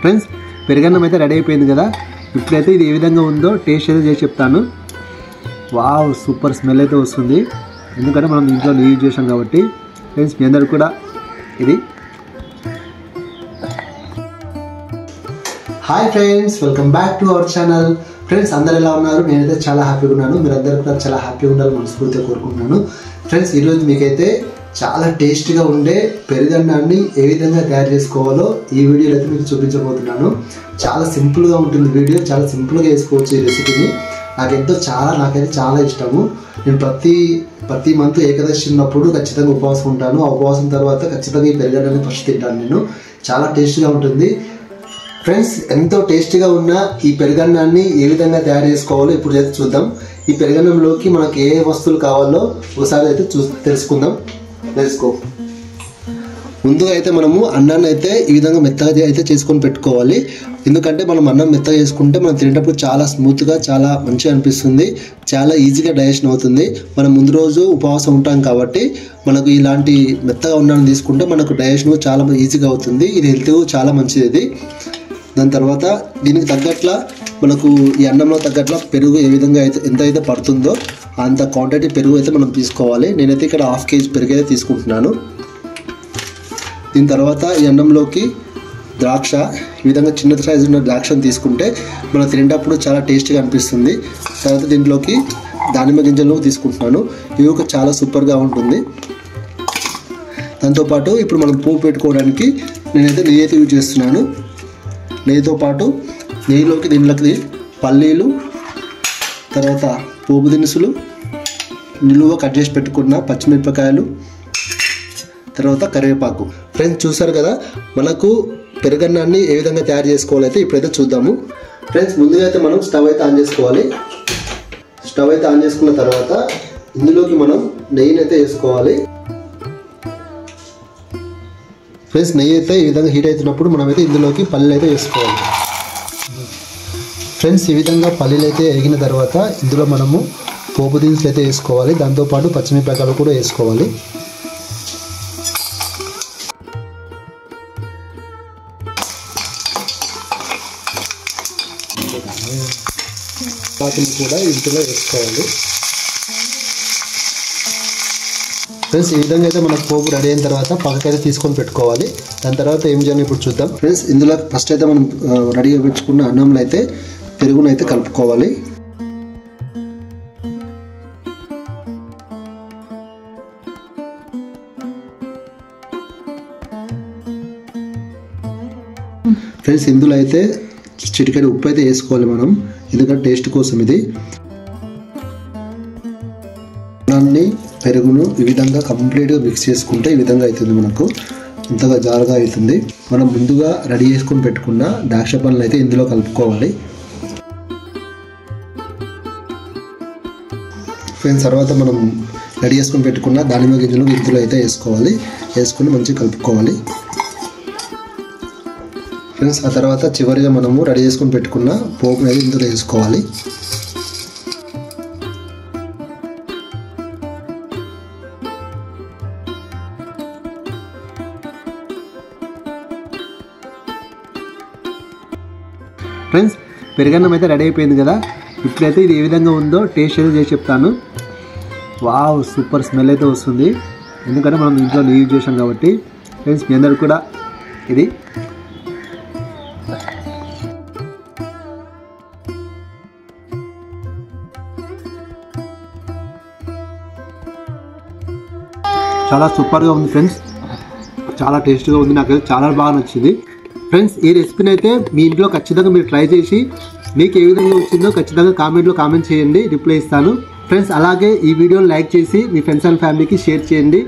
Friends పెరుగన్నం అయితే ready అయిపోయింది కదా. ఇప్పుడైతే ఇది ఏ విధంగా ఉందో టేస్ట్ అయితే చేసి చెప్తాను. వావ్, సూపర్ స్మెల్ అయితే వస్తుంది, ఎందుకంటే మనం ఇంట్లో యూజ్ చేసాం కాబట్టి. ఫ్రెండ్స్ మీ అందరు కూడా ఇది. Hi friends, welcome back to our channel. Friends అందరు ఎలా ఉన్నారు? నేనైతే చాలా హ్యాపీగా ఉన్నాను. మీరందరూ కూడా చాలా హ్యాపీగా ఉండాలి మనస్ఫూర్తిగా కోరుకుంటున్నాను. ఫ్రెండ్స్ ఈరోజు మీకైతే చాలా టేస్ట్గా ఉండే పెరుగన్నాన్ని ఏ విధంగా తయారు చేసుకోవాలో ఈ వీడియోలో అయితే మీకు చూపించబోతున్నాను. చాలా సింపుల్గా ఉంటుంది వీడియో, చాలా సింపుల్గా చేసుకోవచ్చు ఈ రెసిపీని. నాకైతే చాలా ఇష్టము. నేను ప్రతి మంత్ ఏకాదశి ఉన్నప్పుడు ఖచ్చితంగా ఉపవాసం ఉంటాను. ఆ ఉపవాసం తర్వాత ఖచ్చితంగా ఈ పెరుగన్నాన్ని ఫస్ట్ తింటాను నేను. చాలా టేస్ట్గా ఉంటుంది. ఫ్రెండ్స్ ఎంతో టేస్టీగా ఉన్న ఈ పెరుగన్నాన్ని ఏ విధంగా తయారు చేసుకోవాలో ఇప్పుడు అయితే చూద్దాం. ఈ పెరుగన్నంలోకి మనకు ఏ వస్తువులు కావాలో ఒకసారి అయితే తెలుసుకుందాం. తెలుసుకో ముందుగా అయితే మనము అన్నాన్ని అయితే ఈ విధంగా మెత్తగా అయితే చేసుకొని పెట్టుకోవాలి. ఎందుకంటే మనం అన్నం మెత్తగా చేసుకుంటే మనం తినేటప్పుడు చాలా స్మూత్గా, చాలా మంచిగా అనిపిస్తుంది, చాలా ఈజీగా డైజెషన్ అవుతుంది. మనం ముందు రోజు ఉపవాసం ఉంటాం కాబట్టి మనకు ఇలాంటి మెత్తగా అన్నాన్ని తీసుకుంటే మనకు డైజెషన్ చాలా ఈజీగా అవుతుంది. ఇది హెల్త్గా చాలా మంచిది. దాని తర్వాత దీనికి తగ్గట్ల మనకు ఈ అన్నంలో తగ్గట్ల పెరుగు ఏ విధంగా అయితే ఎంతైతే పడుతుందో అంత క్వాంటిటీ పెరుగు అయితే మనం తీసుకోవాలి. నేనైతే ఇక్కడ 1/2 kg పెరుగు అయితే తీసుకుంటున్నాను. దీని తర్వాత ఈ అన్నంలోకి ద్రాక్ష, ఈ విధంగా చిన్న సైజు ఉన్న ద్రాక్షను తీసుకుంటే మనం తినేటప్పుడు చాలా టేస్టీగా అనిపిస్తుంది. తర్వాత దీంట్లోకి దానిమ్మ గింజలు తీసుకుంటున్నాను. ఇవి ఒక చాలా సూపర్గా ఉంటుంది. దాంతోపాటు ఇప్పుడు మనం పోపు పెట్టుకోవడానికి నేనైతే నెయ్యి అయితే యూజ్ చేస్తున్నాను. నెయ్యితో పాటు దీనిలోకి పల్లీలు, తర్వాత పోపు దినుసులు, నిలువ కట్ చేసి పెట్టుకున్న పచ్చిమిరపకాయలు, తర్వాత కరివేపాకు. ఫ్రెండ్స్ చూసారు కదా మనకు పెరుగన్నాన్ని ఏ విధంగా తయారు చేసుకోవాలైతే ఇప్పుడైతే చూద్దాము. ఫ్రెండ్స్ ముందుగా అయితే మనం స్టవ్ అయితే ఆన్ చేసుకోవాలి. స్టవ్ అయితే ఆన్ చేసుకున్న తర్వాత ఇందులోకి మనం నెయ్యిని అయితే వేసుకోవాలి. ఫ్రెండ్స్ నెయ్యి అయితే ఈ విధంగా హీట్ అవుతున్నప్పుడు మనమైతే ఇందులోకి పల్లీలు అయితే వేసుకోవాలి. ఫ్రెండ్స్ ఈ విధంగా పల్లీలు అయితే వేగిన తర్వాత ఇందులో మనము పోపు దినుసులు అయితే వేసుకోవాలి. దాంతోపాటు పచ్చిమిరపకాయలు కూడా వేసుకోవాలి. వాటిని కూడా ఇందులో వేసుకోవాలి. ఫ్రెండ్స్ ఈ విధంగా అయితే మనకు పోపు రెడీ అయిన తర్వాత పక్కకైతే తీసుకొని పెట్టుకోవాలి. దాని తర్వాత ఏం చేయాలి ఇప్పుడు చూద్దాం. ఫ్రెండ్స్ ఇందులో ఫస్ట్ అయితే మనం రెడీగా పెట్టుకున్న అన్నంలో అయితే పెరుగును అయితే కలుపుకోవాలి. ఫ్రెండ్స్ ఇందులో అయితే చిటికెడు ఉప్పు అయితే వేసుకోవాలి మనం, ఎందుకంటే టేస్ట్ కోసం. ఇది అన్నాన్ని పెరుగును ఈ విధంగా కంప్లీట్గా మిక్స్ చేసుకుంటే ఈ విధంగా అవుతుంది, మనకు ఇంతగా జారుగా అవుతుంది. మనం ముందుగా రెడీ చేసుకొని పెట్టుకున్న ద్రాక్ష పళ్ళను అయితే ఇందులో కలుపుకోవాలి. ఫ్రెండ్స్ తర్వాత మనం రెడీ చేసుకొని పెట్టుకున్న దానిమ్మ గింజలు ఇందులో అయితే వేసుకొని మంచిగా కలుపుకోవాలి. ఫ్రెండ్స్ ఆ తర్వాత చివరిగా మనము రెడీ చేసుకొని పెట్టుకున్న పోపు అయితే ఇందులో వేసుకోవాలి. ఫ్రెండ్స్ పెరుగన్నం అయితే రెడీ అయిపోయింది కదా. ఇప్పుడైతే ఇది ఏ విధంగా ఉందో టేస్ట్ అయితే చేసి చెప్తాను. వావ్, సూపర్ స్మెల్ అయితే వస్తుంది, ఎందుకంటే మనం ఇంట్లో యూజ్ చేసాం కాబట్టి. ఫ్రెండ్స్ మీ అందరు కూడా ఇది. చాలా సూపర్గా ఉంది ఫ్రెండ్స్, చాలా టేస్ట్గా ఉంది. నాకైతే చాలా బాగా నచ్చింది. ఫ్రెండ్స్ ఈ రెసిపీని అయితే మీ ఇంట్లో ఖచ్చితంగా మీరు ట్రై చేసి మీకు ఏ విధంగా వచ్చిందో ఖచ్చితంగా కామెంట్ చేయండి, రిప్లై ఇస్తాను. ఫ్రెండ్స్ అలాగే ఈ వీడియోని లైక్ చేసి మీ ఫ్రెండ్స్ అండ్ ఫ్యామిలీకి షేర్ చేయండి.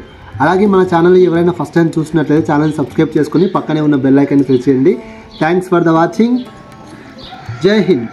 అలాగే మన ఛానల్ని ఎవరైనా ఫస్ట్ టైం చూసినట్లయితే ఛానల్ని సబ్స్క్రైబ్ చేసుకొని పక్కనే ఉన్న బెల్ ఐకాన్ని ప్రెస్ చేయండి. Thanks for the watching. జై హింద్.